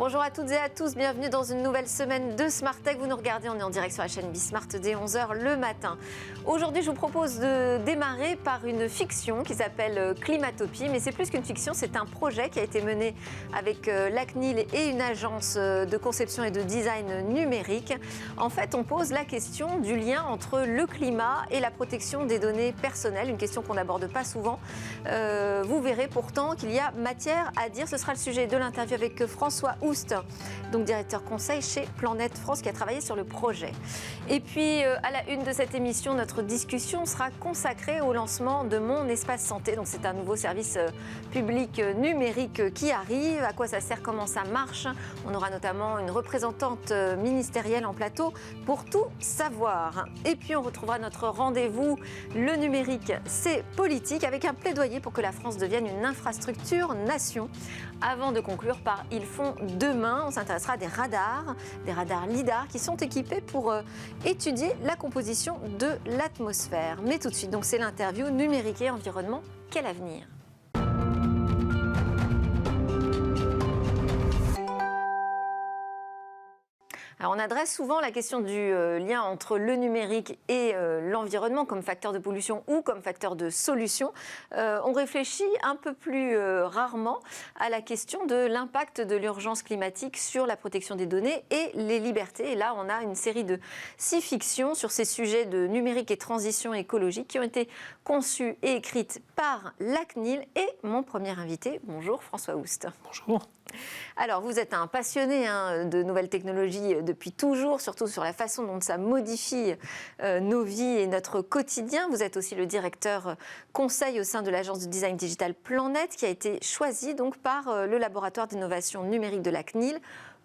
Bonjour à toutes et à tous, bienvenue dans une nouvelle semaine de Smart Tech. Vous nous regardez, on est en direct sur la chaîne Bismart dès 11h le matin. Aujourd'hui, je vous propose de démarrer par une fiction qui s'appelle Climatopie, mais c'est plus qu'une fiction, c'est un projet qui a été mené avec la CNIL et une agence de conception et de design numérique. En fait, on pose la question du lien entre le climat et la protection des données personnelles, une question qu'on n'aborde pas souvent. Vous verrez pourtant qu'il y a matière à dire. Ce sera le sujet de l'interview avec François Oust, donc directeur conseil chez Planète France, qui a travaillé sur le projet. Et puis, à la une de cette émission, notre discussion sera consacrée au lancement de Mon Espace Santé. Donc, c'est un nouveau service public numérique qui arrive. À quoi ça sert, comment ça marche? On aura notamment une représentante ministérielle en plateau pour tout savoir. Et puis, on retrouvera notre rendez-vous. Le numérique, c'est politique, avec un plaidoyer pour que la France devienne une infrastructure nation. Avant de conclure par Ils font demain, on s'intéressera à des radars LIDAR qui sont équipés pour étudier la composition de l'atmosphère. Mais tout de suite, donc c'est l'interview Numérique et environnement, quel avenir ? Alors on adresse souvent la question du lien entre le numérique et l'environnement comme facteur de pollution ou comme facteur de solution. On réfléchit un peu plus rarement à la question de l'impact de l'urgence climatique sur la protection des données et les libertés. Et là, on a une série de 6 fictions sur ces sujets de numérique et transition écologique qui ont été conçues et écrites par la CNIL et mon premier invité. Bonjour François Oust. Bonjour. Alors, vous êtes un passionné de nouvelles technologies depuis toujours, surtout sur la façon dont ça modifie nos vies et notre quotidien. Vous êtes aussi le directeur conseil au sein de l'agence de design digital Planète, qui a été choisi donc par le laboratoire d'innovation numérique de la CNIL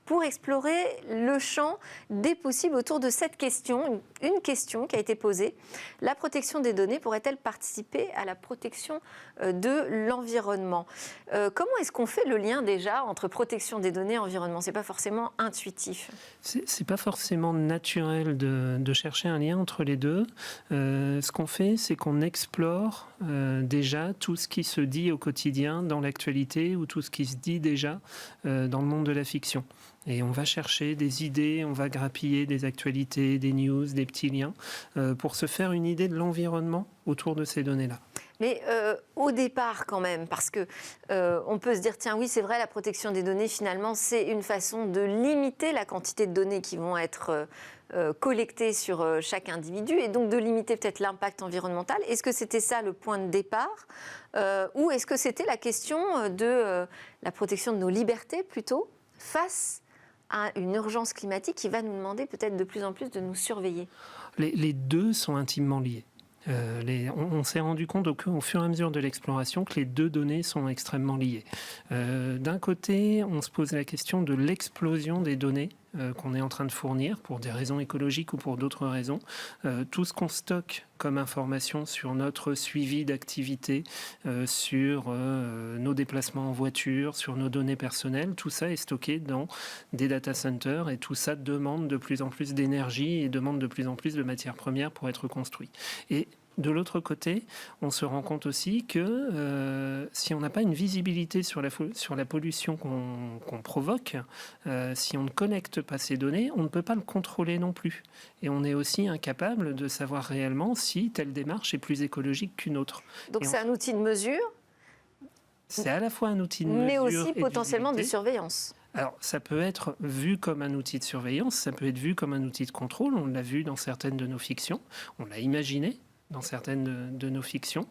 pour explorer le champ des possibles autour de cette question, une question qui a été posée. La protection des données pourrait-elle participer à la protection de l'environnement ? Comment est-ce qu'on fait le lien déjà entre protection des données et environnement ? Ce n'est pas forcément intuitif. C'est pas forcément naturel de chercher un lien entre les deux. Ce qu'on fait, c'est qu'on explore déjà tout ce qui se dit au quotidien dans l'actualité ou tout ce qui se dit déjà dans le monde de la fiction. Et on va chercher des idées, on va grappiller des actualités, des news, des petits liens, pour se faire une idée de l'environnement autour de ces données-là. Mais au départ quand même, parce que on peut se dire, tiens oui c'est vrai, la protection des données finalement c'est une façon de limiter la quantité de données qui vont être collectées sur chaque individu et donc de limiter peut-être l'impact environnemental. Est-ce que c'était ça le point de départ ou est-ce que c'était la question de la protection de nos libertés plutôt face à une urgence climatique qui va nous demander peut-être de plus en plus de nous surveiller? Les deux sont intimement liés. On s'est rendu compte au fur et à mesure de l'exploration que les deux données sont extrêmement liées. D'un côté, on se pose la question de l'explosion des données qu'on est en train de fournir pour des raisons écologiques ou pour d'autres raisons. Tout ce qu'on stocke comme information sur notre suivi d'activité, sur nos déplacements en voiture, sur nos données personnelles, tout ça est stocké dans des data centers et tout ça demande de plus en plus d'énergie et demande de plus en plus de matières premières pour être construit. Et de l'autre côté, on se rend compte aussi que si on n'a pas une visibilité sur la pollution qu'on provoque, si on ne connecte pas ces données, on ne peut pas le contrôler non plus. Et on est aussi incapable de savoir réellement si telle démarche est plus écologique qu'une autre. Donc c'est un outil de mesure. C'est à la fois un outil de mesure mais aussi potentiellement de surveillance. Alors, ça peut être vu comme un outil de surveillance, ça peut être vu comme un outil de contrôle. On l'a vu dans certaines de nos fictions, on l'a imaginé dans certaines de nos fictions.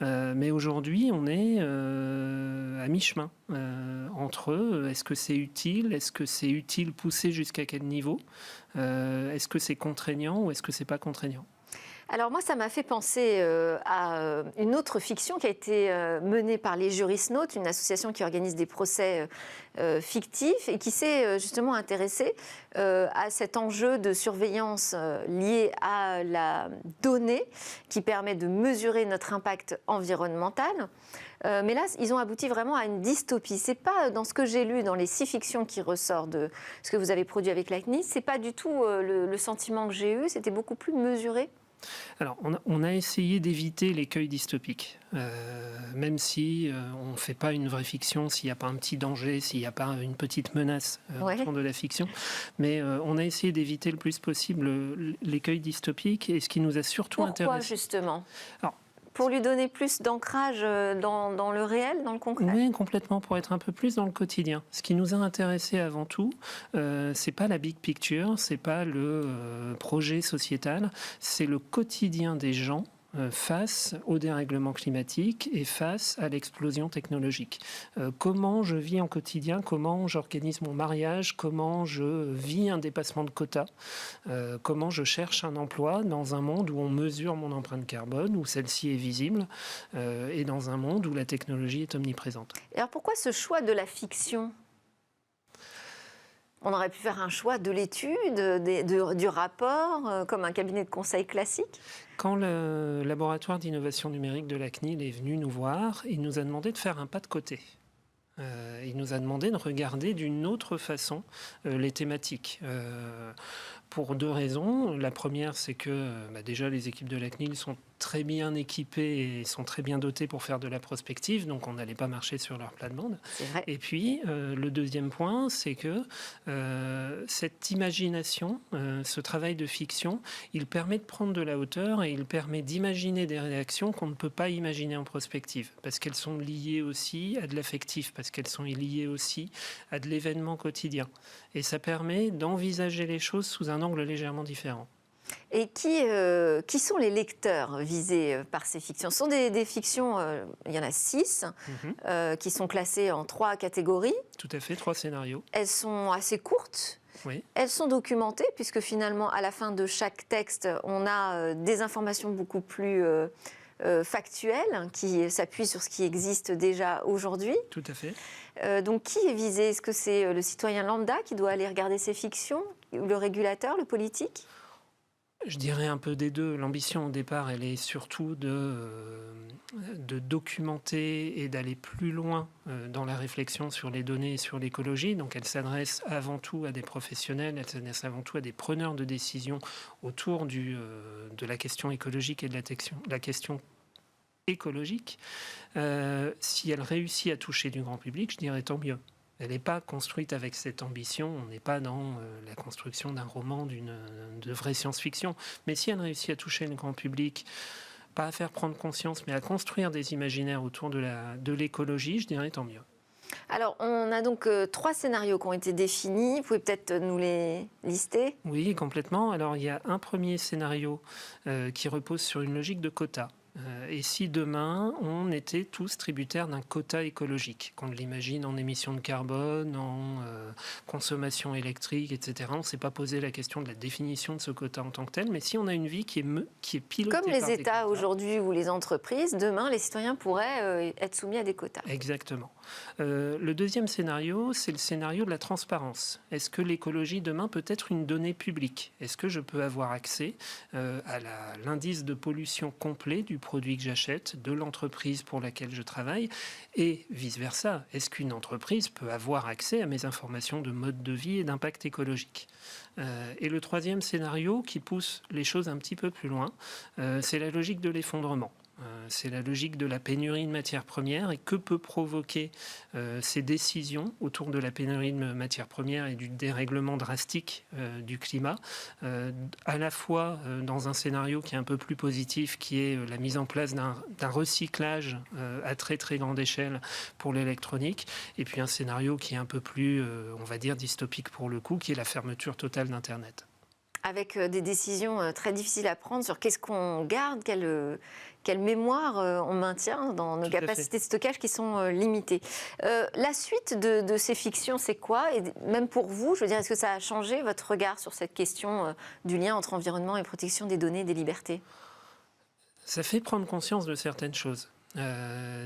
Mais aujourd'hui, on est à mi-chemin entre est-ce que c'est utile poussé jusqu'à quel niveau, est-ce que c'est contraignant ou est-ce que c'est pas contraignant? Alors moi, ça m'a fait penser à une autre fiction qui a été menée par les Jurisnautes, une association qui organise des procès fictifs et qui s'est justement intéressée à cet enjeu de surveillance lié à la donnée qui permet de mesurer notre impact environnemental. Mais là, ils ont abouti vraiment à une dystopie. C'est pas dans ce que j'ai lu dans les 6 fictions qui ressortent de ce que vous avez produit avec la CNIL, c'est pas du tout le sentiment que j'ai eu, c'était beaucoup plus mesuré. Alors, on a essayé d'éviter l'écueil dystopique, même si on ne fait pas une vraie fiction, s'il n'y a pas un petit danger, s'il n'y a pas une petite menace autour de la fiction. Mais on a essayé d'éviter le plus possible l'écueil dystopique, et ce qui nous a surtout intéressé... Pourquoi, justement? Alors, pour lui donner plus d'ancrage dans le réel, dans le concret? Oui, complètement, pour être un peu plus dans le quotidien. Ce qui nous a intéressé avant tout, c'est pas la big picture, c'est pas le projet sociétal, c'est le quotidien des gens face au dérèglement climatique et face à l'explosion technologique. Comment je vis en quotidien, comment j'organise mon mariage, comment je vis un dépassement de quotas, comment je cherche un emploi dans un monde où on mesure mon empreinte carbone, où celle-ci est visible, et dans un monde où la technologie est omniprésente. Et alors pourquoi ce choix de la fiction ? On aurait pu faire un choix de l'étude, du rapport, comme un cabinet de conseil classique. Quand le laboratoire d'innovation numérique de la CNIL est venu nous voir, il nous a demandé de faire un pas de côté. Il nous a demandé de regarder d'une autre façon les thématiques. Pour deux raisons. La première, c'est que déjà les équipes de la CNIL sont très bien équipées et sont très bien dotées pour faire de la prospective, donc on n'allait pas marcher sur leur plate-bande. C'est vrai. Et puis, le deuxième point, c'est que cette imagination, ce travail de fiction, il permet de prendre de la hauteur et il permet d'imaginer des réactions qu'on ne peut pas imaginer en prospective, parce qu'elles sont liées aussi à de l'affectif, parce qu'elles sont liées aussi à de l'événement quotidien. Et ça permet d'envisager les choses sous un angle légèrement différent. Et qui sont les lecteurs visés par ces fictions? Ce sont des fictions, il y en a 6, qui sont classées en 3 catégories. Tout à fait, 3 scénarios. Elles sont assez courtes. Oui. Elles sont documentées, puisque finalement, à la fin de chaque texte, on a des informations beaucoup plus factuelles, qui s'appuient sur ce qui existe déjà aujourd'hui. Tout à fait. Donc, qui est visé? Est-ce que c'est le citoyen lambda qui doit aller regarder ces fictions, ou le régulateur, le politique? Je dirais un peu des deux. L'ambition au départ, elle est surtout de documenter et d'aller plus loin dans la réflexion sur les données et sur l'écologie. Donc elle s'adresse avant tout à des professionnels, elle s'adresse avant tout à des preneurs de décision autour de la question écologique et de la question écologique. Si elle réussit à toucher du grand public, je dirais tant mieux. Elle n'est pas construite avec cette ambition, on n'est pas dans la construction d'un roman, de vraie science-fiction. Mais si elle réussit à toucher le grand public, pas à faire prendre conscience, mais à construire des imaginaires autour de l'écologie, je dirais tant mieux. Alors, on a donc 3 scénarios qui ont été définis. Vous pouvez peut-être nous les lister? Oui, complètement. Alors, il y a un premier scénario qui repose sur une logique de quota. Et si demain, on était tous tributaires d'un quota écologique, qu'on l'imagine en émissions de carbone, en consommation électrique, etc. On ne s'est pas posé la question de la définition de ce quota en tant que tel, mais si on a une vie qui est pilotée comme par les des États quotas, aujourd'hui ou les entreprises, demain, les citoyens pourraient être soumis à des quotas. Exactement. Le deuxième scénario, c'est le scénario de la transparence. Est-ce que l'écologie demain peut être une donnée publique? Est-ce que je peux avoir accès à l'indice de pollution complet du produit que j'achète, de l'entreprise pour laquelle je travaille, et vice-versa? Est-ce qu'une entreprise peut avoir accès à mes informations de mode de vie et d'impact écologique? Et le troisième scénario, qui pousse les choses un petit peu plus loin, c'est la logique de l'effondrement. C'est la logique de la pénurie de matières premières, et que peut provoquer ces décisions autour de la pénurie de matières premières et du dérèglement drastique du climat, à la fois dans un scénario qui est un peu plus positif, qui est la mise en place d'un recyclage à très très grande échelle pour l'électronique, et puis un scénario qui est un peu plus, on va dire, dystopique pour le coup, qui est la fermeture totale d'Internet. Avec des décisions très difficiles à prendre sur qu'est-ce qu'on garde, quelle mémoire on maintient dans nos capacités de stockage qui sont limitées. La suite de ces fictions, c'est quoi? Et même pour vous, je veux dire, est-ce que ça a changé votre regard sur cette question du lien entre environnement et protection des données et des libertés? Ça fait prendre conscience de certaines choses.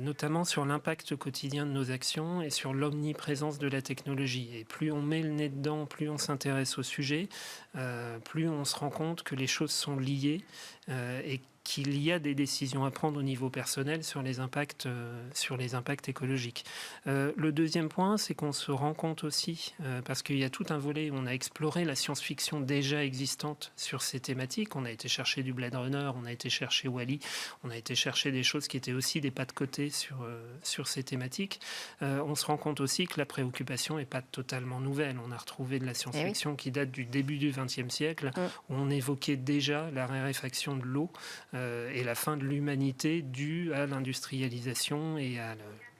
Notamment sur l'impact quotidien de nos actions et sur l'omniprésence de la technologie. Et plus on met le nez dedans, plus on s'intéresse au sujet, plus on se rend compte que les choses sont liées et qu'il y a des décisions à prendre au niveau personnel sur les impacts écologiques. Le deuxième point, c'est qu'on se rend compte aussi, parce qu'il y a tout un volet, on a exploré la science-fiction déjà existante sur ces thématiques, on a été chercher du Blade Runner, on a été chercher Wall-E, on a été chercher des choses qui étaient aussi des pas de côté sur ces thématiques. On se rend compte aussi que la préoccupation n'est pas totalement nouvelle. On a retrouvé de la science-fiction qui date du début du XXe siècle, où on évoquait déjà la raréfaction de l'eau et la fin de l'humanité due à l'industrialisation et à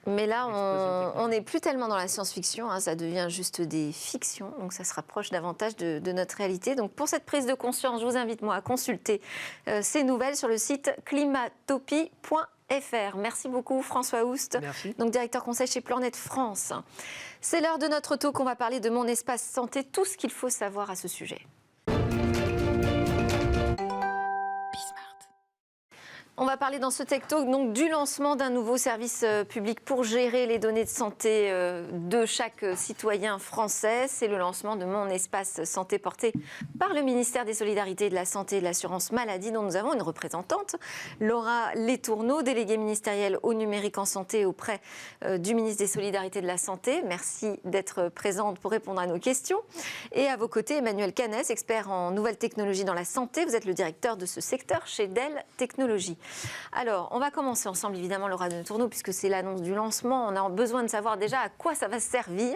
Mais là, on n'est plus tellement dans la science-fiction, hein, ça devient juste des fictions, donc ça se rapproche davantage de notre réalité. Donc pour cette prise de conscience, je vous invite moi à consulter ces nouvelles sur le site climatopie.fr. Merci beaucoup François Houst, donc directeur conseil chez Planète France. C'est l'heure de notre talk, on va parler de Mon Espace Santé, tout ce qu'il faut savoir à ce sujet. On va parler dans ce Tech Talk donc, du lancement d'un nouveau service public pour gérer les données de santé de chaque citoyen français. C'est le lancement de Mon Espace Santé porté par le ministère des Solidarités, de la Santé et de l'Assurance Maladie, dont nous avons une représentante, Laura Letourneau, déléguée ministérielle au numérique en santé auprès du ministre des Solidarités et de la Santé. Merci d'être présente pour répondre à nos questions. Et à vos côtés, Emmanuel Canès, expert en nouvelles technologies dans la santé. Vous êtes le directeur de ce secteur chez Dell Technologies. Alors, on va commencer ensemble, évidemment, Laura Letourneau, puisque c'est l'annonce du lancement. On a besoin de savoir déjà à quoi ça va servir,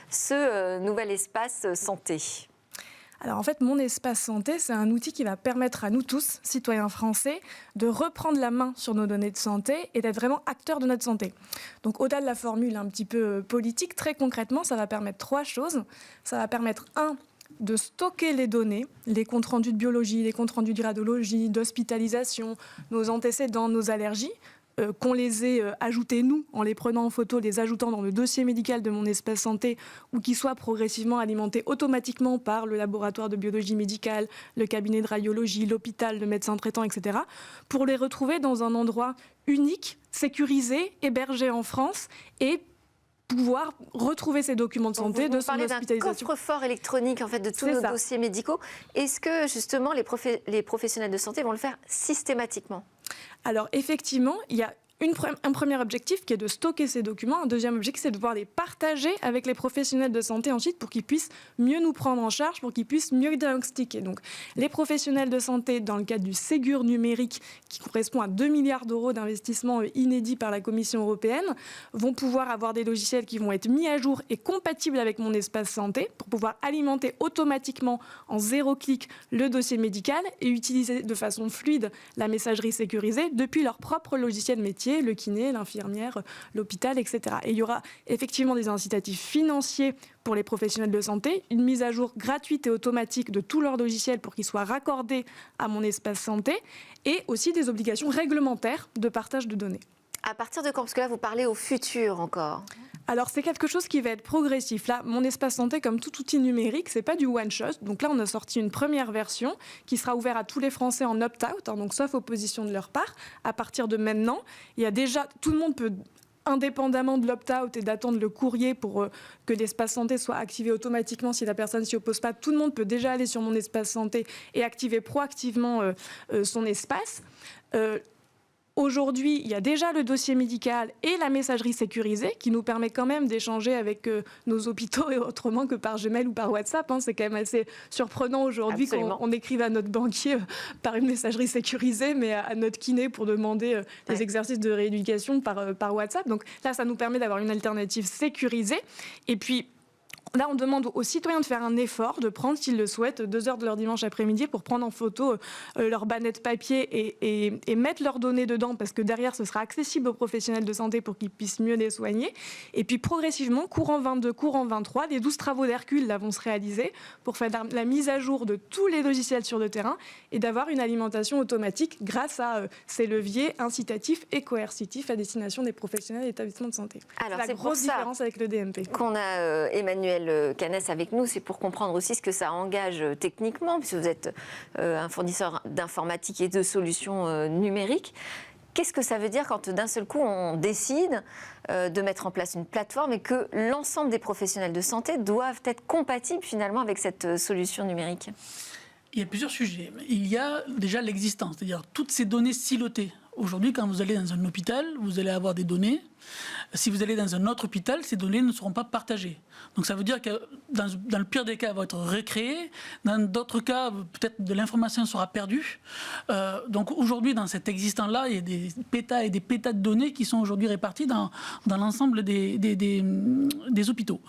ce nouvel espace santé. Alors en fait, Mon Espace Santé, c'est un outil qui va permettre à nous tous, citoyens français, de reprendre la main sur nos données de santé et d'être vraiment acteurs de notre santé. Donc au-delà de la formule un petit peu politique, très concrètement, ça va permettre 3 choses. Ça va permettre, 1, de stocker les données, les comptes rendus de biologie, les comptes rendus de radiologie, d'hospitalisation, nos antécédents, nos allergies, qu'on les ait ajoutés nous, en les prenant en photo, les ajoutant dans le dossier médical de Mon Espace Santé, ou qu'ils soient progressivement alimentés automatiquement par le laboratoire de biologie médicale, le cabinet de radiologie, l'hôpital, le médecin traitant, etc., pour les retrouver dans un endroit unique, sécurisé, hébergé en France, et pouvoir retrouver ces documents de santé, de son hospitalisation. Vous parlez d'un coffre-fort électronique en fait, de tous nos dossiers médicaux. Est-ce que justement les professionnels de santé vont le faire systématiquement ? Alors effectivement, il y a un premier objectif qui est de stocker ces documents. Un deuxième objectif, c'est de pouvoir les partager avec les professionnels de santé ensuite pour qu'ils puissent mieux nous prendre en charge, pour qu'ils puissent mieux diagnostiquer. Donc, les professionnels de santé, dans le cadre du Ségur numérique, qui correspond à 2 milliards d'euros d'investissement inédits par la Commission européenne, vont pouvoir avoir des logiciels qui vont être mis à jour et compatibles avec Mon Espace Santé pour pouvoir alimenter automatiquement en 0 clic le dossier médical et utiliser de façon fluide la messagerie sécurisée depuis leur propre logiciel métier, le kiné, l'infirmière, l'hôpital, etc. Et il y aura effectivement des incitatifs financiers pour les professionnels de santé, une mise à jour gratuite et automatique de tous leurs logiciels pour qu'ils soient raccordés à Mon Espace Santé, et aussi des obligations réglementaires de partage de données. À partir de quand ? Parce que là, vous parlez au futur encore. Alors, c'est quelque chose qui va être progressif. Là, Mon Espace Santé, comme tout outil numérique, c'est pas du one-shot. Donc là, on a sorti une première version qui sera ouverte à tous les Français en opt-out, donc sauf opposition de leur part. À partir de maintenant, il y a déjà, tout le monde peut, indépendamment de l'opt-out et d'attendre le courrier pour que l'espace santé soit activé automatiquement si la personne s'y oppose pas, tout le monde peut déjà aller sur Mon Espace Santé et activer proactivement son espace. Aujourd'hui, il y a déjà le dossier médical et la messagerie sécurisée qui nous permet quand même d'échanger avec nos hôpitaux et autrement que par Gmail ou par WhatsApp. C'est quand même assez surprenant aujourd'hui qu'on écrive à notre banquier par une messagerie sécurisée, mais à notre kiné pour demander des exercices de rééducation par WhatsApp. Donc là, ça nous permet d'avoir une alternative sécurisée. Et puis, là, on demande aux citoyens de faire un effort, de prendre, s'ils le souhaitent, 2 heures de leur dimanche après-midi pour prendre en photo leur bannette papier et mettre leurs données dedans, parce que derrière, ce sera accessible aux professionnels de santé pour qu'ils puissent mieux les soigner. Et puis, progressivement, courant 22, courant 23, les 12 travaux d'Hercule là, vont se réaliser pour faire la mise à jour de tous les logiciels sur le terrain et d'avoir une alimentation automatique grâce à ces leviers incitatifs et coercitifs à destination des professionnels et établissements de santé. Alors, c'est la grosse différence avec le DMP. Qu'on a Emmanuel Canès avec nous, c'est pour comprendre aussi ce que ça engage techniquement, puisque vous êtes un fournisseur d'informatique et de solutions numériques. Qu'est-ce que ça veut dire quand d'un seul coup on décide de mettre en place une plateforme et que l'ensemble des professionnels de santé doivent être compatibles finalement avec cette solution numérique ? Il y a plusieurs sujets. Il y a déjà l'existence, c'est-à-dire toutes ces données silotées. Aujourd'hui, quand vous allez dans un hôpital, vous allez avoir des données. Si vous allez dans un autre hôpital, ces données ne seront pas partagées. Donc ça veut dire que dans le pire des cas, elles vont être recréées. Dans d'autres cas, peut-être de l'information sera perdue. Donc aujourd'hui, dans cet existant-là, il y a des pétas et des pétas de données qui sont aujourd'hui répartis dans l'ensemble des hôpitaux.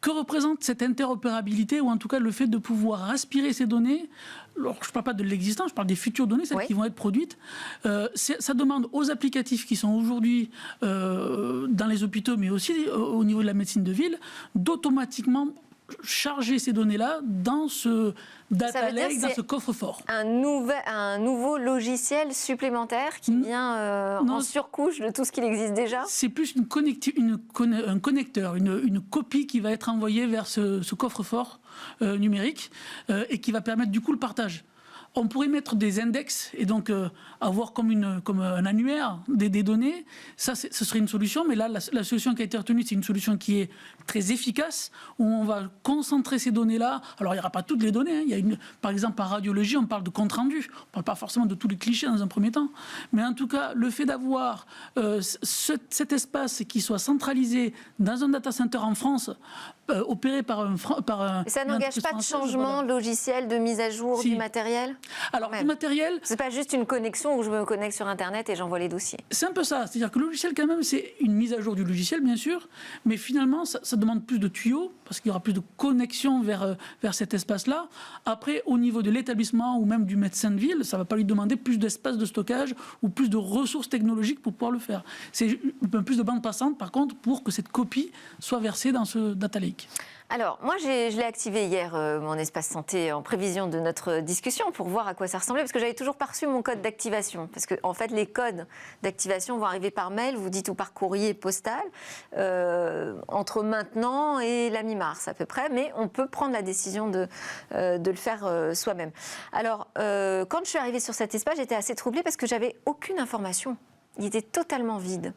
Que représente cette interopérabilité, ou en tout cas le fait de pouvoir aspirer ces données? Alors, je ne parle pas de l'existant, je parle des futures données, celles qui vont être produites. Ça demande aux applicatifs qui sont aujourd'hui dans les hôpitaux, mais aussi au niveau de la médecine de ville, d'automatiquement charger ces données-là dans ce data lake, dans ce coffre-fort. Un nouveau logiciel supplémentaire qui vient en surcouche de tout ce qui existe déjà. C'est plus un connecteur, une copie qui va être envoyée vers ce coffre-fort numérique et qui va permettre du coup le partage. On pourrait mettre des index et donc avoir comme un annuaire des données. Ça, ce serait une solution, mais là, la solution qui a été retenue, c'est une solution qui est très efficace, où on va concentrer ces données-là. Alors, il n'y aura pas toutes les données. Il y a par exemple, en radiologie, on parle de compte rendu. On ne parle pas forcément de tous les clichés dans un premier temps. Mais en tout cas, le fait d'avoir cet espace qui soit centralisé dans un data center en France, opéré par un... Ça n'engage pas de changement logiciel, de mise à jour du matériel? Alors, le matériel... C'est pas juste une connexion où je me connecte sur Internet et j'envoie les dossiers. C'est un peu ça. C'est-à-dire que le logiciel, quand même, c'est une mise à jour du logiciel, bien sûr, mais finalement, ça demande plus de tuyaux, parce qu'il y aura plus de connexion vers cet espace-là. Après, au niveau de l'établissement ou même du médecin de ville, ça ne va pas lui demander plus d'espace de stockage ou plus de ressources technologiques pour pouvoir le faire. C'est un peu plus de bande passante, par contre, pour que cette copie soit versée dans ce data lake. Alors, moi, je l'ai activé hier, mon espace santé, en prévision de notre discussion, pour voir à quoi ça ressemblait, parce que j'avais toujours pas reçu mon code d'activation. Parce que, en fait, les codes d'activation vont arriver par mail, vous dites, ou par courrier postal, entre maintenant et la mi-mars, à peu près. Mais on peut prendre la décision de le faire soi-même. Alors, quand je suis arrivée sur cet espace, j'étais assez troublée parce que j'avais aucune information. Il était totalement vide.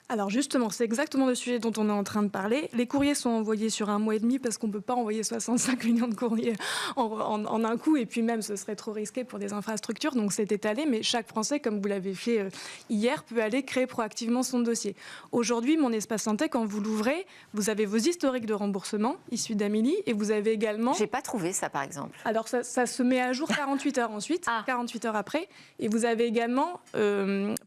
Alors justement, c'est exactement le sujet dont on est en train de parler. Les courriers sont envoyés sur 1 mois et demi parce qu'on ne peut pas envoyer 65 millions de courriers en un coup. Et puis même, ce serait trop risqué pour des infrastructures. Donc c'est étalé. Mais chaque Français, comme vous l'avez fait hier, peut aller créer proactivement son dossier. Aujourd'hui, mon espace santé, quand vous l'ouvrez, vous avez vos historiques de remboursement issus d'Amélie. Et vous avez également... J'ai pas trouvé ça, par exemple. Alors ça se met à jour 48 heures ensuite, 48 heures après. Et vous avez également,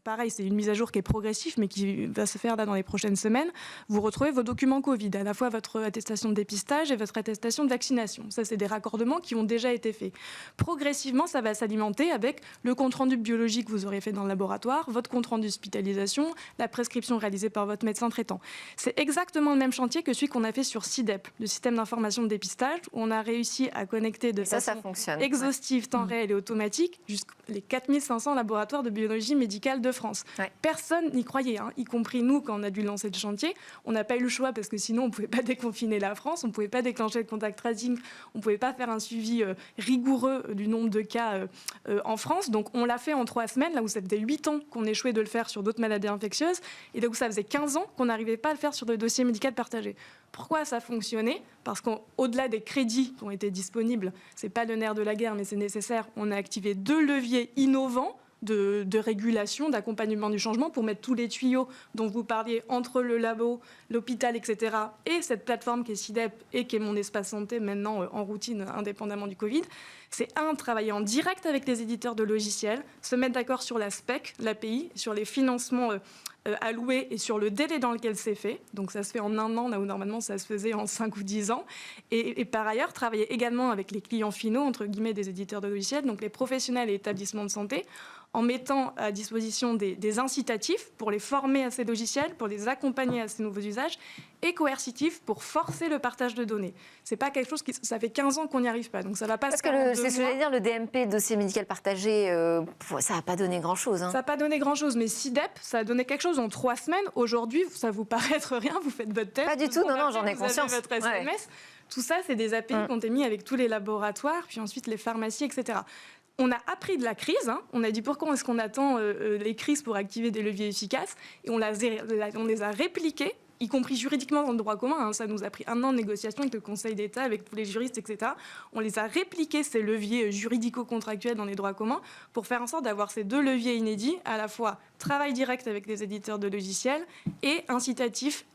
pareil, c'est une mise à jour qui est progressive, mais qui va se faire là dans les prochaines semaines, vous retrouvez vos documents Covid, à la fois votre attestation de dépistage et votre attestation de vaccination. Ça, c'est des raccordements qui ont déjà été faits. Progressivement, ça va s'alimenter avec le compte-rendu biologique que vous aurez fait dans le laboratoire, votre compte-rendu d'hospitalisation, la prescription réalisée par votre médecin traitant. C'est exactement le même chantier que celui qu'on a fait sur SIDEP, le système d'information de dépistage, où on a réussi à connecter de façon exhaustive, temps réel et automatique, jusqu'aux 4500 laboratoires de biologie médicale de France. Personne n'y croyait, y compris nous, quand on a dû lancer le chantier. On n'a pas eu le choix parce que sinon, on ne pouvait pas déconfiner la France, on ne pouvait pas déclencher le contact tracing, on ne pouvait pas faire un suivi rigoureux du nombre de cas en France. Donc, on l'a fait en 3 semaines, là où ça faisait 8 ans qu'on échouait de le faire sur d'autres maladies infectieuses, et là où ça faisait 15 ans qu'on n'arrivait pas à le faire sur le dossier médical partagé. Pourquoi ça a fonctionné? Parce qu'au-delà des crédits qui ont été disponibles, ce n'est pas le nerf de la guerre, mais c'est nécessaire, on a activé 2 leviers innovants de régulation, d'accompagnement du changement pour mettre tous les tuyaux dont vous parliez entre le labo, l'hôpital, etc. et cette plateforme qui est SIDEP et qui est mon espace santé maintenant en routine indépendamment du Covid. C'est travailler en direct avec les éditeurs de logiciels, se mettre d'accord sur la spec, l'API, sur les financements alloués et sur le délai dans lequel c'est fait. Donc ça se fait en 1 an, là où normalement ça se faisait en 5 ou 10 ans. Et par ailleurs, travailler également avec les clients finaux, entre guillemets, des éditeurs de logiciels, donc les professionnels et établissements de santé, en mettant à disposition des incitatifs pour les former à ces logiciels, pour les accompagner à ces nouveaux usages, et coercitifs pour forcer le partage de données. C'est pas quelque chose ça fait 15 ans qu'on n'y arrive pas, donc ça va pas. Parce que c'est ce que j'allais dire, le DMP, dossier médical partagé, ça n'a pas donné grand-chose. Ça n'a pas donné grand-chose, mais SIDEP, ça a donné quelque chose en 3 semaines. Aujourd'hui, ça vous paraît être rien, vous faites votre test. Pas du tout, non, j'en ai conscience. Vous avez votre SMS. Tout ça, c'est des API qui ont été mis avec tous les laboratoires, puis ensuite les pharmacies, etc. On a appris de la crise, on a dit pourquoi est-ce qu'on attend les crises pour activer des leviers efficaces, et on les a répliqués y compris juridiquement dans le droit commun, hein, ça nous a pris 1 an de négociation avec le Conseil d'État, avec tous les juristes, etc. On les a répliqués, ces leviers juridico-contractuels dans les droits communs, pour faire en sorte d'avoir ces 2 leviers inédits, à la fois travail direct avec les éditeurs de logiciels et incitatif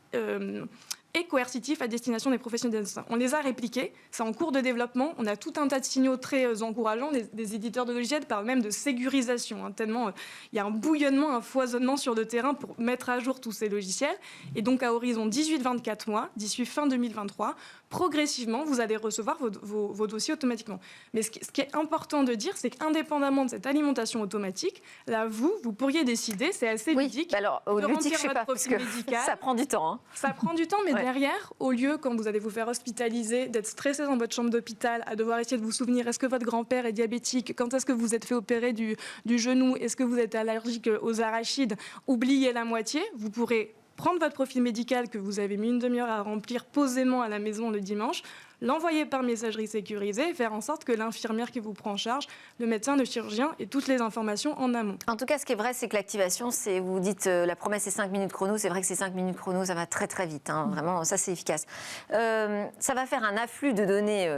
et coercitif à destination des professionnels. On les a répliqués, c'est en cours de développement, on a tout un tas de signaux très encourageants, des éditeurs de logiciels parlent même de sécurisation, hein, tellement il y a un bouillonnement, un foisonnement sur le terrain pour mettre à jour tous ces logiciels. Et donc à horizon 18-24 mois, d'ici fin 2023, progressivement, vous allez recevoir vos dossiers automatiquement. Mais ce qui est important de dire, c'est qu'indépendamment de cette alimentation automatique, là, vous pourriez décider, c'est assez ludique, alors, de ludique, remplir je sais votre pas, parce profil que médical. ça prend du temps. Hein. Ça prend du temps, mais derrière, au lieu, quand vous allez vous faire hospitaliser, d'être stressé dans votre chambre d'hôpital, à devoir essayer de vous souvenir, est-ce que votre grand-père est diabétique, quand est-ce que vous êtes fait opérer du genou, est-ce que vous êtes allergique aux arachides, oubliez la moitié, vous pourrez prendre votre profil médical que vous avez mis 1 demi-heure à remplir posément à la maison le dimanche, l'envoyer par messagerie sécurisée et faire en sorte que l'infirmière qui vous prend en charge, le médecin, le chirurgien aient toutes les informations en amont. En tout cas, ce qui est vrai, c'est que l'activation, vous dites la promesse c'est 5 minutes chrono, c'est vrai que ces 5 minutes chrono, ça va très très vite, hein. Vraiment, ça c'est efficace. Ça va faire un afflux de données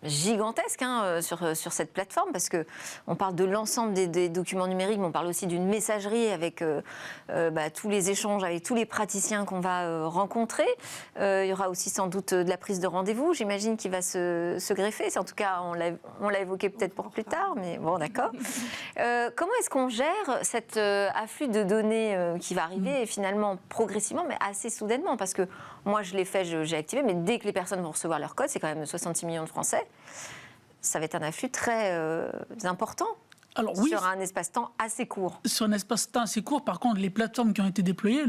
gigantesque sur cette plateforme, parce qu'on parle de l'ensemble des documents numériques, mais on parle aussi d'une messagerie avec tous les échanges avec tous les praticiens qu'on va rencontrer. Il y aura aussi sans doute de la prise de rendez-vous, j'imagine, qui va se greffer. En tout cas, on l'a évoqué peut-être pour plus tard, mais bon, d'accord. Comment est-ce qu'on gère cet afflux de données qui va arriver finalement progressivement, mais assez soudainement? Parce que moi, je l'ai fait, j'ai activé, mais dès que les personnes vont recevoir leur code, c'est quand même 66 millions de Français, ça va être un afflux très important. Alors, oui, sur un espace-temps assez court. Sur un espace-temps assez court, par contre, les plateformes qui ont été déployées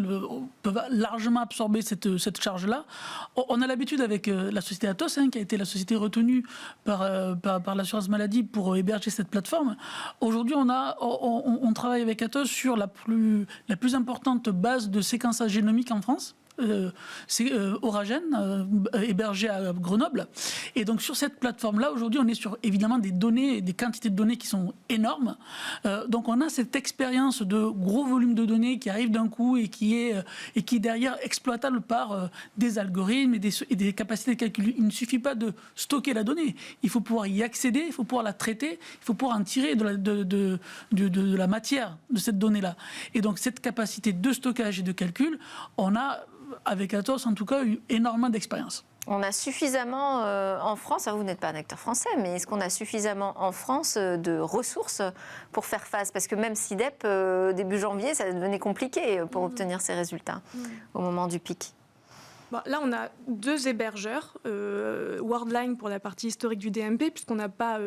peuvent largement absorber cette charge-là. On a l'habitude avec la société Atos, qui a été la société retenue par l'assurance maladie pour héberger cette plateforme. Aujourd'hui, on travaille avec Atos sur la plus importante base de séquençage génomique en France. C'est Oragen, hébergé à Grenoble. Et donc sur cette plateforme-là, aujourd'hui, on est sur évidemment des données, des quantités de données qui sont énormes. Donc on a cette expérience de gros volumes de données qui arrivent d'un coup et qui est derrière exploitable par des algorithmes et des capacités de calcul. Il ne suffit pas de stocker la donnée. Il faut pouvoir y accéder, il faut pouvoir la traiter, il faut pouvoir en tirer de la matière de cette donnée-là. Et donc cette capacité de stockage et de calcul, on a avec Atos, en tout cas, eu énormément d'expérience. On a suffisamment en France, vous n'êtes pas un acteur français, mais est-ce qu'on a suffisamment en France de ressources pour faire face? Parce que même SIDEP, début janvier, ça devenait compliqué pour obtenir ces résultats au moment du pic. Bon, là, on a 2 hébergeurs, Worldline pour la partie historique du DMP, puisqu'on n'a pas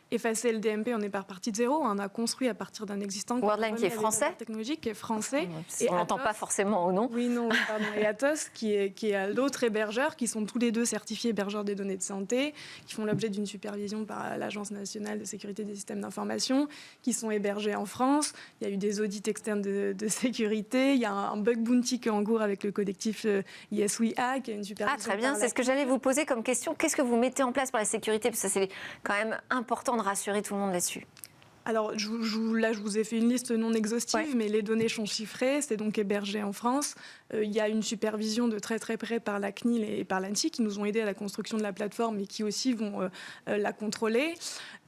effacé le DMP, on n'est pas reparti de zéro, on a construit à partir d'un existant. Worldline qui est français, technologique qui est français. On n'entend pas forcément au nom. Oui, non, pardon. Et Atos qui est l'autre hébergeur, qui sont tous les 2 certifiés hébergeurs des données de santé, qui font l'objet d'une supervision par l'Agence nationale de sécurité des systèmes d'information, qui sont hébergés en France. Il y a eu des audits externes de sécurité. Il y a un bug bounty qui est en cours avec le collectif Yes We Hack, qui a une supervision. Ah, très bien, c'est ce que j'allais vous poser comme question. Qu'est-ce que vous mettez en place pour la sécurité? Parce que c'est quand même important de rassurer tout le monde là-dessus. Alors, là, je vous ai fait une liste non exhaustive, mais les données sont chiffrées, c'est donc hébergé en France. Il y a une supervision de très très près par la CNIL et par l'ANSSI qui nous ont aidés à la construction de la plateforme et qui aussi vont la contrôler.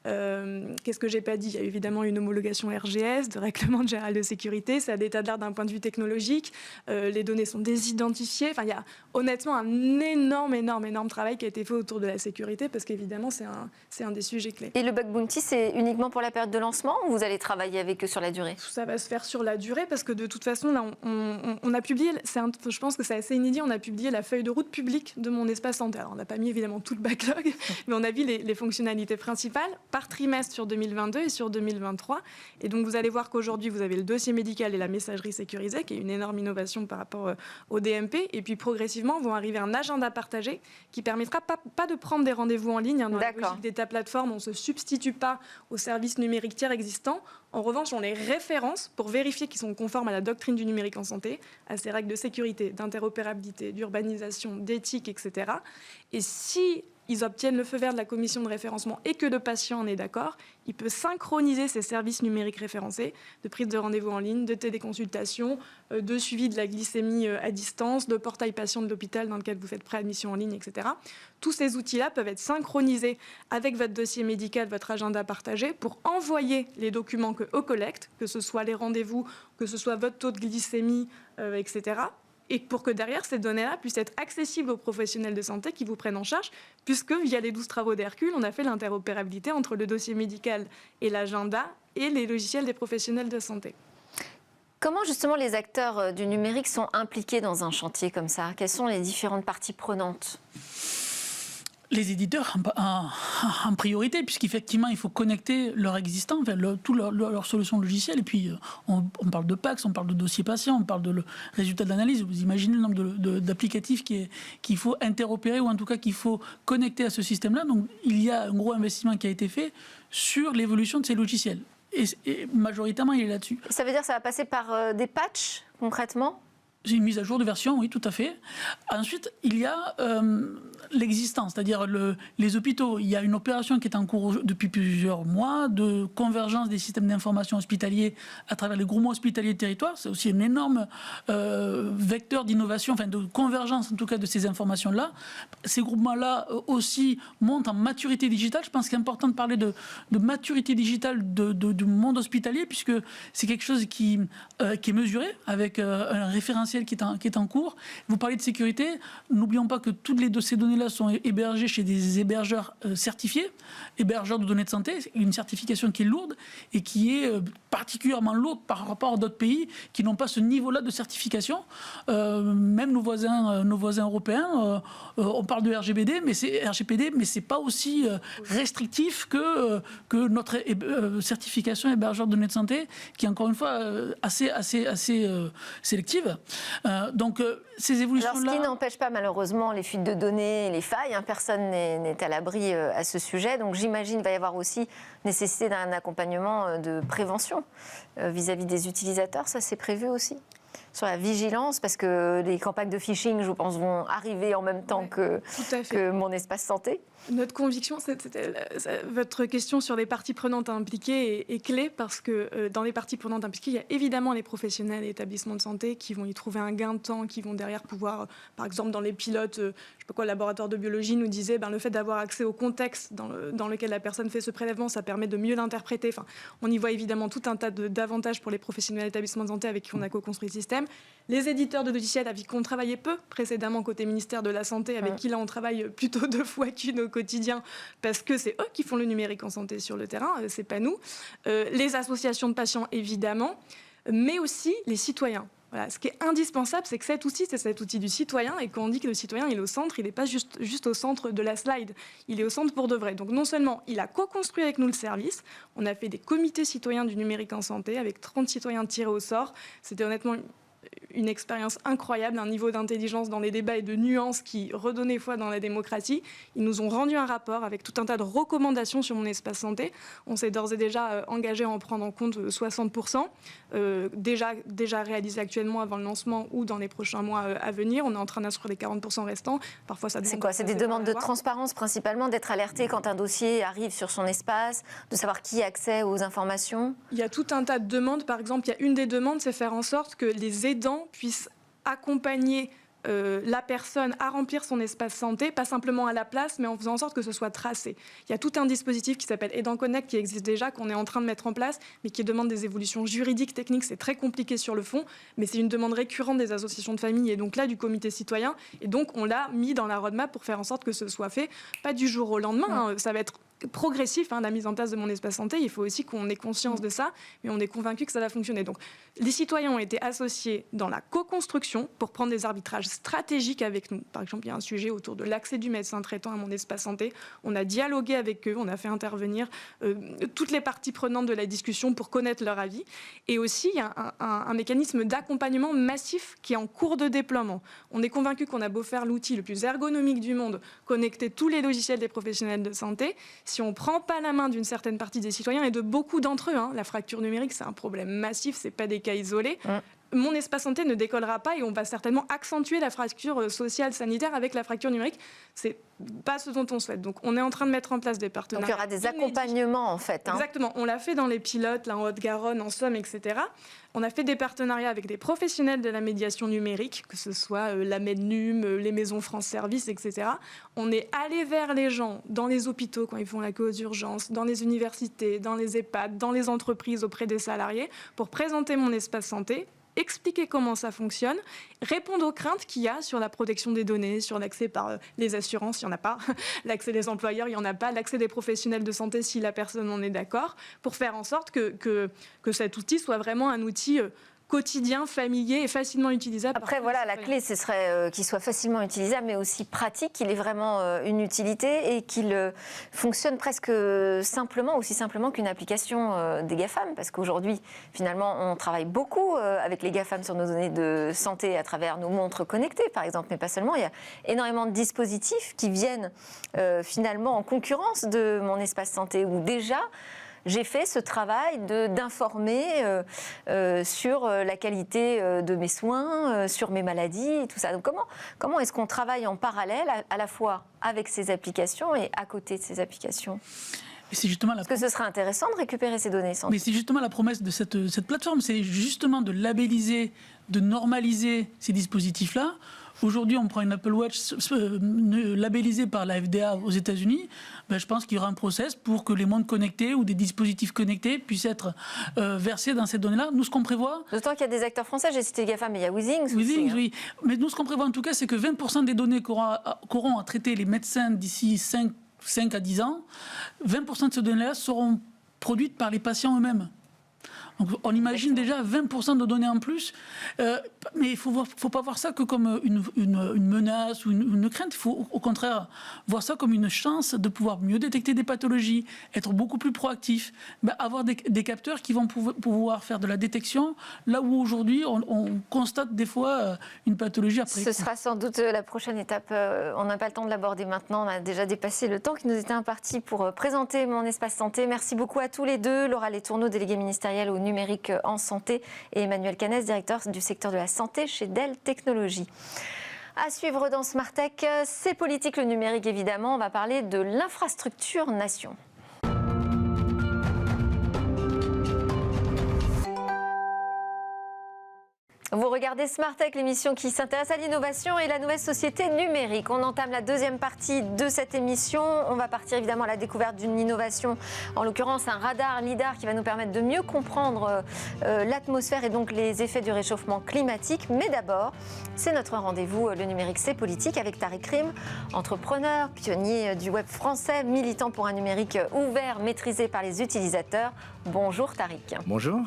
Qu'est-ce que j'ai pas dit? Il y a évidemment une homologation RGS, de règlement général de sécurité, c'est à l'état de l'art d'un point de vue technologique. Les données sont désidentifiées. Enfin, il y a honnêtement un énorme travail qui a été fait autour de la sécurité parce qu'évidemment, c'est un des sujets clés. Et le bug bounty, c'est uniquement pour la période de lancement ou vous allez travailler avec eux sur la durée? Ça va se faire sur la durée parce que de toute façon, là, on a publié, je pense que c'est assez inédit, on a publié la feuille de route publique de mon espace santé. Alors, on n'a pas mis évidemment tout le backlog, mais on a vu les fonctionnalités principales par trimestre sur 2022 et sur 2023. Et donc, vous allez voir qu'aujourd'hui, vous avez le dossier médical et la messagerie sécurisée, qui est une énorme innovation par rapport au DMP. Et puis, progressivement, vont arriver un agenda partagé qui permettra pas de prendre des rendez-vous en ligne. Dans la logique d'État plateforme, on ne se substitue pas aux services numériques tiers existants. En revanche, on les référence pour vérifier qu'ils sont conformes à la doctrine du numérique en santé, à ses règles de sécurité, d'interopérabilité, d'urbanisation, d'éthique, etc. Et si ils obtiennent le feu vert de la commission de référencement et que le patient en est d'accord, il peut synchroniser ses services numériques référencés, de prise de rendez-vous en ligne, de téléconsultation, de suivi de la glycémie à distance, de portail patient de l'hôpital dans lequel vous faites préadmission en ligne, etc. Tous ces outils-là peuvent être synchronisés avec votre dossier médical, votre agenda partagé, pour envoyer les documents qu'eux collectent, que ce soit les rendez-vous, que ce soit votre taux de glycémie, etc., et pour que derrière, ces données-là puissent être accessibles aux professionnels de santé qui vous prennent en charge, puisque via les 12 travaux d'Hercule, on a fait l'interopérabilité entre le dossier médical et l'agenda et les logiciels des professionnels de santé. Comment justement les acteurs du numérique sont impliqués dans un chantier comme ça? Quelles sont les différentes parties prenantes? Les éditeurs en priorité, puisqu'effectivement, il faut connecter leur existant, enfin, toutes leurs solutions logicielles. Et puis, on parle de PACS, on parle de dossier patient, on parle de résultats d'analyse. Vous imaginez le nombre d'applicatifs qu'il faut interopérer, ou en tout cas qu'il faut connecter à ce système-là. Donc, il y a un gros investissement qui a été fait sur l'évolution de ces logiciels. Et majoritairement, il est là-dessus. Ça veut dire que ça va passer par des patchs, concrètement ? C'est une mise à jour de version, oui, tout à fait. Ensuite, il y a l'existant, c'est-à-dire les hôpitaux. Il y a une opération qui est en cours depuis plusieurs mois de convergence des systèmes d'information hospitaliers à travers les groupements hospitaliers de territoire. C'est aussi un énorme vecteur d'innovation, enfin de convergence en tout cas de ces informations-là. Ces groupements-là aussi montent en maturité digitale. Je pense qu'il est important de parler de maturité digitale du monde hospitalier, puisque c'est quelque chose qui est mesuré avec un référentiel qui est en cours. Vous parlez de sécurité. N'oublions pas que toutes ces données-là sont hébergées chez des hébergeurs certifiés, hébergeurs de données de santé, une certification qui est lourde et qui est particulièrement lourde par rapport à d'autres pays qui n'ont pas ce niveau-là de certification. Même nos voisins européens, on parle de RGPD, mais c'est pas aussi restrictif que notre certification hébergeur de données de santé, qui est encore une fois assez sélective. Donc ces évolutions-là... Alors, ce qui n'empêche pas malheureusement les fuites de données et les failles, personne n'est à l'abri à ce sujet. Donc j'imagine qu'il va y avoir aussi nécessité d'un accompagnement de prévention vis-à-vis des utilisateurs. Ça, c'est prévu aussi sur la vigilance, parce que les campagnes de phishing, je pense, vont arriver en même temps que mon espace santé. Notre conviction, votre question sur les parties prenantes impliquées est clé, parce que dans les parties prenantes impliquées, il y a évidemment les professionnels et établissements de santé qui vont y trouver un gain de temps, qui vont derrière pouvoir, par exemple dans les pilotes, je sais pas quoi, le laboratoire de biologie nous disait, le fait d'avoir accès au contexte dans lequel la personne fait ce prélèvement, ça permet de mieux l'interpréter. Enfin, on y voit évidemment tout un tas d'avantages pour les professionnels et établissements de santé avec qui on a co-construit le système. Les éditeurs de logiciels avec qui on travaillait peu précédemment côté ministère de la Santé, avec qui là on travaille plutôt 2 fois qu'une au quotidien, parce que c'est eux qui font le numérique en santé sur le terrain, c'est pas nous. Les associations de patients évidemment, mais aussi les citoyens. Voilà. Ce qui est indispensable, c'est que cet outil, c'est cet outil du citoyen, et quand on dit que le citoyen il est au centre, il n'est pas juste au centre de la slide, il est au centre pour de vrai. Donc non seulement il a co-construit avec nous le service, on a fait des comités citoyens du numérique en santé avec 30 citoyens tirés au sort. C'était honnêtement une expérience incroyable, un niveau d'intelligence dans les débats et de nuances qui redonnait foi dans la démocratie. Ils nous ont rendu un rapport avec tout un tas de recommandations sur mon espace santé. On s'est d'ores et déjà engagé à en prendre en compte 60%, déjà réalisé actuellement avant le lancement ou dans les prochains mois à venir. On est en train d'instruire les 40% restants. Parfois, ça c'est quoi? C'est des demandes de transparence principalement, d'être alerté quand un dossier arrive sur son espace, de savoir qui a accès aux informations? Il y a tout un tas de demandes. Par exemple, il y a une des demandes, c'est faire en sorte que les aidants puissent accompagner la personne à remplir son espace santé, pas simplement à la place, mais en faisant en sorte que ce soit tracé. Il y a tout un dispositif qui s'appelle Aidant Connect, qui existe déjà, qu'on est en train de mettre en place, mais qui demande des évolutions juridiques, techniques. C'est très compliqué sur le fond, mais c'est une demande récurrente des associations de famille et donc là du comité citoyen. Et donc on l'a mis dans la roadmap pour faire en sorte que ce soit fait, pas du jour au lendemain. Ça va être progressif, la mise en place de mon espace santé. Il faut aussi qu'on ait conscience de ça, mais on est convaincu que ça va fonctionner. Donc, les citoyens ont été associés dans la co-construction pour prendre des arbitrages stratégiques avec nous. Par exemple, il y a un sujet autour de l'accès du médecin traitant à mon espace santé. On a dialogué avec eux, on a fait intervenir toutes les parties prenantes de la discussion pour connaître leur avis. Et aussi, il y a un mécanisme d'accompagnement massif qui est en cours de déploiement. On est convaincu qu'on a beau faire l'outil le plus ergonomique du monde, connecter tous les logiciels des professionnels de santé, si on ne prend pas la main d'une certaine partie des citoyens et de beaucoup d'entre eux, la fracture numérique, c'est un problème massif, ce n'est pas des cas isolés. mon espace santé ne décollera pas et on va certainement accentuer la fracture sociale sanitaire avec la fracture numérique. C'est pas ce dont on souhaite. Donc on est en train de mettre en place des partenariats. Donc il y aura des accompagnements en fait. Exactement. On l'a fait dans les pilotes, là en Haute-Garonne, en Somme, etc. On a fait des partenariats avec des professionnels de la médiation numérique, que ce soit la Mednum, les maisons France Service, etc. On est allé vers les gens dans les hôpitaux quand ils font la queue aux urgences, dans les universités, dans les EHPAD, dans les entreprises auprès des salariés pour présenter mon espace santé, expliquer comment ça fonctionne, répondre aux craintes qu'il y a sur la protection des données, sur l'accès par les assurances, il n'y en a pas, l'accès des employeurs, il n'y en a pas, l'accès des professionnels de santé si la personne en est d'accord, pour faire en sorte que cet outil soit vraiment un outil quotidien, familier et facilement utilisable. Après, voilà, la clé, ce serait qu'il soit facilement utilisable, mais aussi pratique, qu'il ait vraiment une utilité et qu'il fonctionne presque simplement, aussi simplement qu'une application des GAFAM, parce qu'aujourd'hui, finalement, on travaille beaucoup avec les GAFAM sur nos données de santé à travers nos montres connectées, par exemple, mais pas seulement. Il y a énormément de dispositifs qui viennent finalement en concurrence de mon espace santé, où déjà, j'ai fait ce travail d'informer sur la qualité de mes soins, sur mes maladies et tout ça. Donc comment est-ce qu'on travaille en parallèle à la fois avec ces applications et à côté de ces applications ? Parce que ce serait intéressant de récupérer ces données. Mais c'est justement la promesse de cette plateforme, c'est justement de labelliser, de normaliser ces dispositifs-là. Aujourd'hui, on prend une Apple Watch labellisée par la FDA aux États-Unis. Ben, je pense qu'il y aura un process pour que les montres connectées ou des dispositifs connectés puissent être versés dans ces données-là. Nous, ce qu'on prévoit... D'autant qu'il y a des acteurs français, j'ai cité GAFA, mais il y a Withings aussi. Oui. Mais nous, ce qu'on prévoit en tout cas, c'est que 20% des données qu'auront à traiter les médecins d'ici 5 à 10 ans, 20% de ces données-là seront produites par les patients eux-mêmes. Donc on imagine déjà 20% de données en plus, mais il ne faut pas voir ça que comme une menace ou une crainte. Il faut au contraire voir ça comme une chance de pouvoir mieux détecter des pathologies, être beaucoup plus proactif, avoir des capteurs qui vont pouvoir faire de la détection là où aujourd'hui on constate des fois une pathologie après. Ce sera sans doute la prochaine étape. On n'a pas le temps de l'aborder maintenant, on a déjà dépassé le temps qui nous était imparti pour présenter mon espace santé. Merci beaucoup à tous les deux, Laura Letourneau, déléguée ministérielle au numérique en santé, et Emmanuel Canès, directeur du secteur de la santé chez Dell Technologies. À suivre dans Smart Tech, c'est politique, le numérique évidemment. On va parler de l'infrastructure nation. Vous regardez Smart Tech, l'émission qui s'intéresse à l'innovation et la nouvelle société numérique. On entame la deuxième partie de cette émission. On va partir évidemment à la découverte d'une innovation, en l'occurrence un radar LIDAR qui va nous permettre de mieux comprendre l'atmosphère et donc les effets du réchauffement climatique. Mais d'abord, c'est notre rendez-vous, le numérique c'est politique, avec Tariq Rim, entrepreneur, pionnier du web français, militant pour un numérique ouvert, maîtrisé par les utilisateurs. Bonjour Tariq. Bonjour.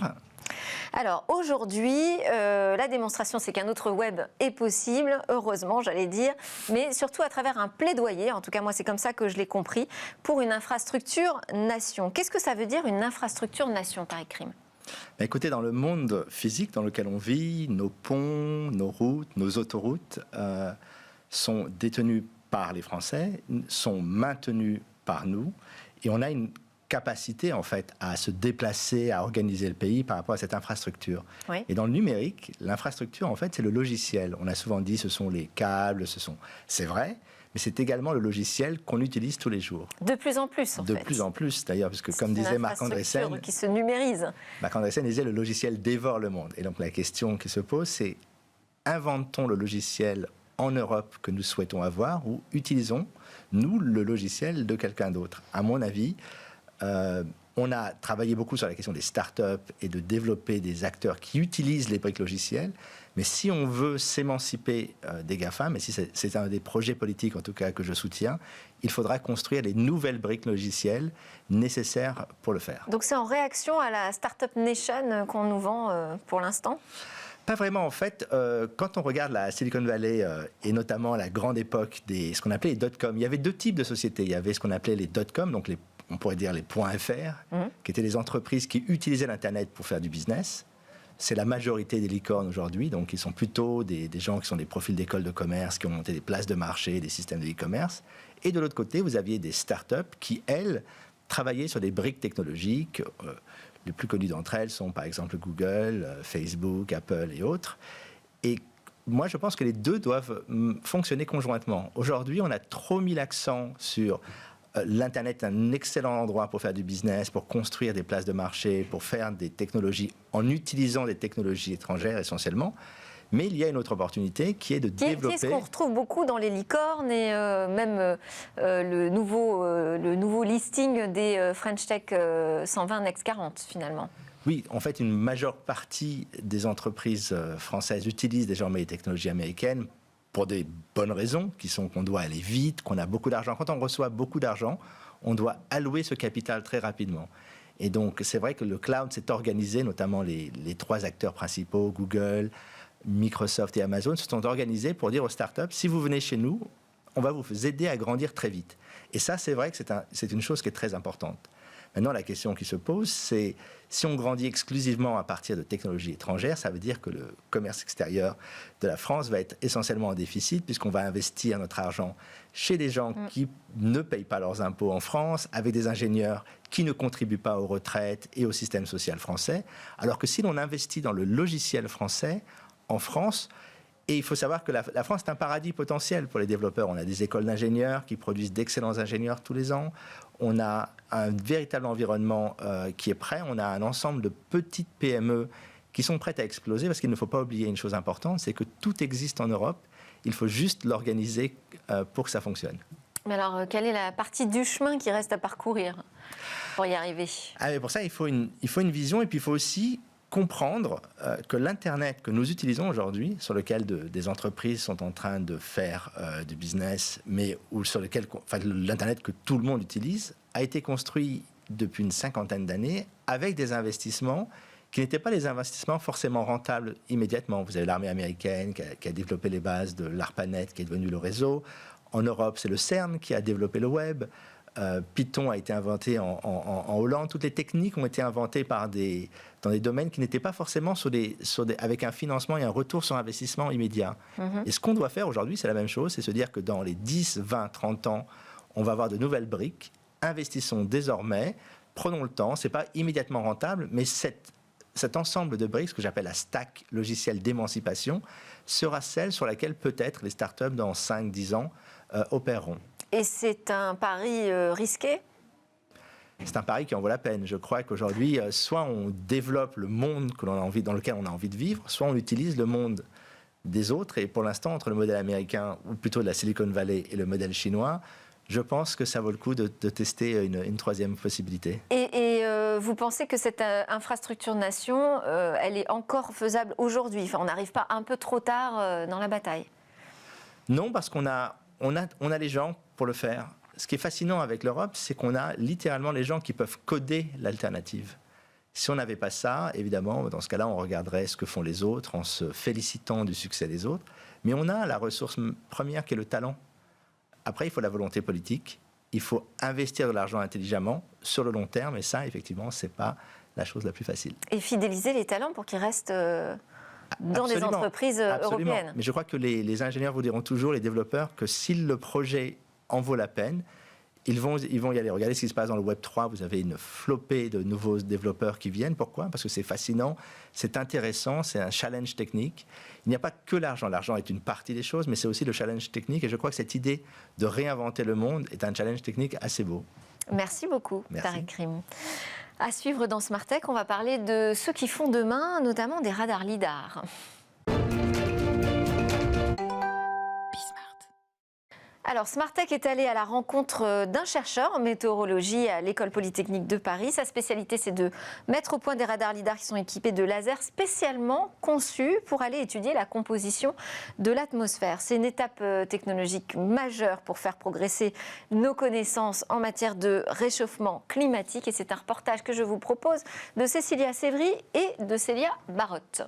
Alors aujourd'hui, la démonstration, c'est qu'un autre web est possible, heureusement j'allais dire, mais surtout à travers un plaidoyer, en tout cas moi c'est comme ça que je l'ai compris, pour une infrastructure nation. Qu'est-ce que ça veut dire une infrastructure nation, Tariq Rim ? Écoutez, dans le monde physique dans lequel on vit, nos ponts, nos routes, nos autoroutes sont détenus par les Français, sont maintenus par nous, et on a une capacité en fait à se déplacer, à organiser le pays par rapport à cette infrastructure. Oui. Et dans le numérique, l'infrastructure en fait c'est le logiciel. On a souvent dit ce sont les câbles, c'est vrai, mais c'est également le logiciel qu'on utilise tous les jours. De plus en plus en fait. De plus en plus d'ailleurs, parce que comme disait Marc Andreessen, qui se numérise. Marc Andreessen disait le logiciel dévore le monde. Et donc la question qui se pose c'est inventons le logiciel en Europe que nous souhaitons avoir ou utilisons nous le logiciel de quelqu'un d'autre. À mon avis, on a travaillé beaucoup sur la question des startups et de développer des acteurs qui utilisent les briques logicielles. Mais si on veut s'émanciper des GAFAM, et si c'est un des projets politiques en tout cas que je soutiens, il faudra construire les nouvelles briques logicielles nécessaires pour le faire. Donc c'est en réaction à la Startup Nation qu'on nous vend pour l'instant ? Pas vraiment, en fait. Quand on regarde la Silicon Valley et notamment la grande époque ce qu'on appelait les dot-com, il y avait deux types de sociétés. Il y avait ce qu'on appelait les dot-com, donc on pourrait dire les .fr, qui étaient les entreprises qui utilisaient l'Internet pour faire du business. C'est la majorité des licornes aujourd'hui, donc ils sont plutôt des gens qui sont des profils d'écoles de commerce, qui ont monté des places de marché, des systèmes de e-commerce. Et de l'autre côté, vous aviez des startups qui, elles, travaillaient sur des briques technologiques. Les plus connues d'entre elles sont par exemple Google, Facebook, Apple et autres. Et moi, je pense que les deux doivent fonctionner conjointement. Aujourd'hui, on a trop mis l'accent sur l'Internet, un excellent endroit pour faire du business, pour construire des places de marché, pour faire des technologies en utilisant des technologies étrangères essentiellement. Mais il y a une autre opportunité qui est de développer... Qui est ce qu'on retrouve beaucoup dans les licornes et même le nouveau listing des French Tech 120 Next 40 finalement. Oui, en fait, une majeure partie des entreprises françaises utilisent désormais les technologies américaines pour des bonnes raisons, qui sont qu'on doit aller vite, qu'on a beaucoup d'argent. Quand on reçoit beaucoup d'argent, on doit allouer ce capital très rapidement. Et donc, c'est vrai que le cloud s'est organisé, notamment les trois acteurs principaux, Google, Microsoft et Amazon, se sont organisés pour dire aux startups, si vous venez chez nous, on va vous aider à grandir très vite. Et ça, c'est vrai que c'est une chose qui est très importante. Maintenant, la question qui se pose, c'est si on grandit exclusivement à partir de technologies étrangères, ça veut dire que le commerce extérieur de la France va être essentiellement en déficit puisqu'on va investir notre argent chez des gens qui ne payent pas leurs impôts en France, avec des ingénieurs qui ne contribuent pas aux retraites et au système social français, alors que si l'on investit dans le logiciel français en France, et il faut savoir que la France est un paradis potentiel pour les développeurs. On a des écoles d'ingénieurs qui produisent d'excellents ingénieurs tous les ans. On a un véritable environnement qui est prêt. On a un ensemble de petites PME qui sont prêtes à exploser parce qu'il ne faut pas oublier une chose importante, c'est que tout existe en Europe. Il faut juste l'organiser pour que ça fonctionne. Mais alors, quelle est la partie du chemin qui reste à parcourir pour y arriver ? Mais pour ça, il faut une vision et puis il faut aussi comprendre que l'Internet que nous utilisons aujourd'hui, sur lequel des entreprises sont en train de faire du business, mais sur lequel, l'Internet que tout le monde utilise, a été construit depuis une 50aine d'années avec des investissements qui n'étaient pas des investissements forcément rentables immédiatement. Vous avez l'armée américaine qui a développé les bases de l'ARPANET, qui est devenu le réseau. En Europe, c'est le CERN qui a développé le web. Python a été inventé en Hollande. Toutes les techniques ont été inventées dans des domaines qui n'étaient pas forcément avec un financement et un retour sur investissement immédiat. Et ce qu'on doit faire aujourd'hui, c'est la même chose, c'est se dire que dans les 10, 20, 30 ans, on va avoir de nouvelles briques. Investissons désormais, prenons le temps, ce n'est pas immédiatement rentable, mais cet ensemble de briques, ce que j'appelle la stack logicielle d'émancipation, sera celle sur laquelle peut-être les startups dans 5-10 ans opéreront. Et c'est un pari risqué ? C'est un pari qui en vaut la peine. Je crois qu'aujourd'hui, soit on développe le monde dans lequel on a envie de vivre, soit on utilise le monde des autres. Et pour l'instant, entre le modèle américain, ou plutôt de la Silicon Valley, et le modèle chinois, je pense que ça vaut le coup de tester une troisième possibilité. Et vous pensez que cette infrastructure nation, elle est encore faisable aujourd'hui ? Enfin, on n'arrive pas un peu trop tard dans la bataille ? Non, parce qu'on a les gens pour le faire. Ce qui est fascinant avec l'Europe, c'est qu'on a littéralement les gens qui peuvent coder l'alternative. Si on n'avait pas ça, évidemment, dans ce cas-là, on regarderait ce que font les autres en se félicitant du succès des autres. Mais on a la ressource première qui est le talent. Après, il faut la volonté politique. Il faut investir de l'argent intelligemment sur le long terme. Et ça, effectivement, ce n'est pas la chose la plus facile. Et fidéliser les talents pour qu'ils restent dans des entreprises européennes. Mais je crois que les ingénieurs vous diront toujours, les développeurs, que si le projet en vaut la peine, ils vont y aller. Regardez ce qui se passe dans le Web 3. Vous avez une flopée de nouveaux développeurs qui viennent. Pourquoi ? Parce que c'est fascinant, c'est intéressant, c'est un challenge technique. Il n'y a pas que l'argent. L'argent est une partie des choses, mais c'est aussi le challenge technique. Et je crois que cette idée de réinventer le monde est un challenge technique assez beau. Merci beaucoup, Tariq Krim. À suivre dans Smart Tech, on va parler de ceux qui font demain, notamment des radars lidar. Alors, Smart Tech est allé à la rencontre d'un chercheur en météorologie à l'École Polytechnique de Paris. Sa spécialité, c'est de mettre au point des radars lidar qui sont équipés de lasers spécialement conçus pour aller étudier la composition de l'atmosphère. C'est une étape technologique majeure pour faire progresser nos connaissances en matière de réchauffement climatique. Et c'est un reportage que je vous propose de Cécilia Sévry et de Célia Barotte.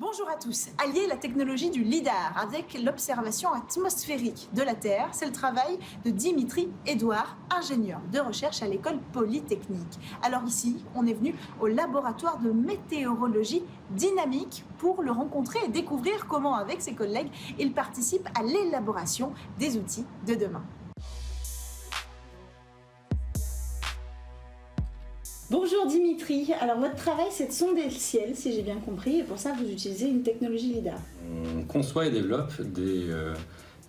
Bonjour à tous. Allier la technologie du LIDAR avec l'observation atmosphérique de la Terre, c'est le travail de Dimitri Edouard, ingénieur de recherche à l'École Polytechnique. Alors ici, on est venu au laboratoire de météorologie dynamique pour le rencontrer et découvrir comment, avec ses collègues, il participe à l'élaboration des outils de demain. Bonjour Dimitri, alors votre travail c'est de sonder le ciel si j'ai bien compris et pour ça vous utilisez une technologie LIDAR. On conçoit et développe des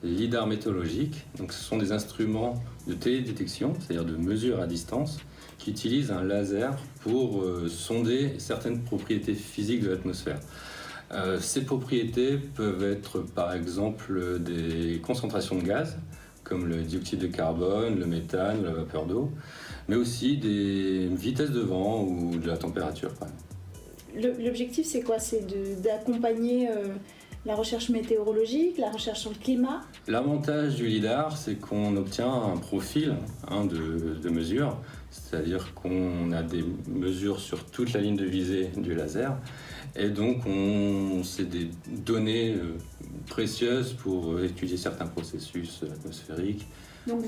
lidars météorologiques, donc ce sont des instruments de télédétection, c'est-à-dire de mesure à distance, qui utilisent un laser pour sonder certaines propriétés physiques de l'atmosphère. Ces propriétés peuvent être par exemple des concentrations de gaz, comme le dioxyde de carbone, le méthane, la vapeur d'eau, mais aussi des vitesses de vent ou de la température. L'objectif c'est quoi? C'est d'accompagner la recherche météorologique, la recherche sur le climat? L'avantage du lidar, c'est qu'on obtient un profil de mesure, c'est-à-dire qu'on a des mesures sur toute la ligne de visée du laser, et donc c'est des données précieuses pour étudier certains processus atmosphériques. Donc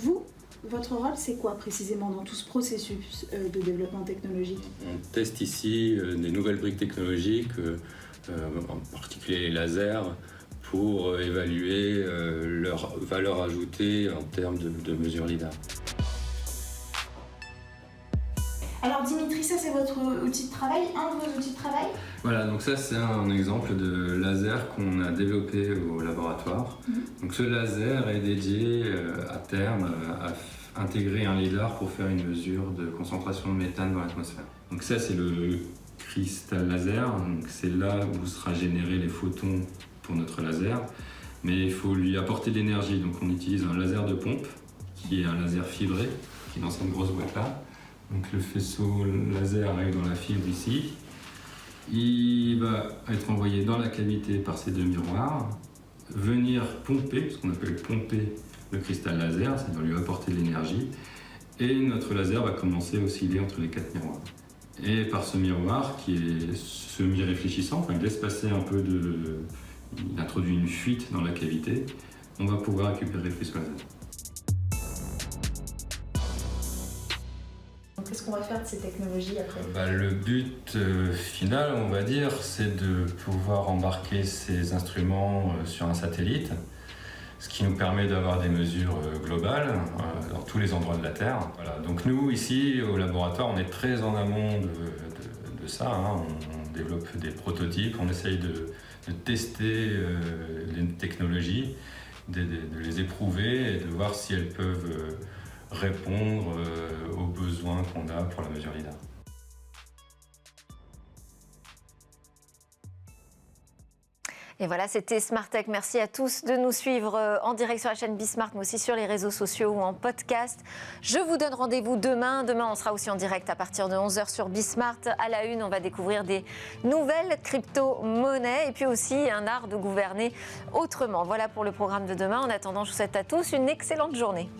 votre rôle c'est quoi précisément dans tout ce processus de développement technologique? On teste ici des nouvelles briques technologiques, en particulier les lasers, pour évaluer leur valeur ajoutée en termes de mesures lidar. Alors Dimitri, ça c'est votre outil de travail, un de vos outils de travail? Voilà, donc ça c'est un exemple de laser qu'on a développé au laboratoire. Donc ce laser est dédié à terme à intégrer un lidar pour faire une mesure de concentration de méthane dans l'atmosphère. Donc ça c'est le cristal laser, donc c'est là où sera généré les photons pour notre laser, mais il faut lui apporter de l'énergie, donc on utilise un laser de pompe qui est un laser fibré qui est dans cette grosse boîte là. Donc le faisceau laser arrive dans la fibre ici, il va être envoyé dans la cavité par ces deux miroirs, venir pomper, ce qu'on appelle pomper le cristal laser, c'est-à-dire lui apporter de l'énergie, et notre laser va commencer à osciller entre les quatre miroirs. Et par ce miroir qui est semi-réfléchissant, enfin il laisse passer un peu il introduit une fuite dans la cavité, on va pouvoir récupérer le faisceau laser. Qu'est-ce qu'on va faire de ces technologies après? Le but final, on va dire, c'est de pouvoir embarquer ces instruments sur un satellite, ce qui nous permet d'avoir des mesures globales dans tous les endroits de la Terre. Voilà. Donc nous, ici, au laboratoire, on est très en amont de ça. On développe des prototypes, on essaye de tester les technologies, de les éprouver et de voir si elles peuvent répondre aux besoins qu'on a pour la mesure lidar. Et voilà, c'était Smart Tech. Merci à tous de nous suivre en direct sur la chaîne Bismart, mais aussi sur les réseaux sociaux ou en podcast. Je vous donne rendez-vous demain. Demain, on sera aussi en direct à partir de 11h sur Bismart. À la une, on va découvrir des nouvelles crypto-monnaies et puis aussi un art de gouverner autrement. Voilà pour le programme de demain. En attendant, je vous souhaite à tous une excellente journée.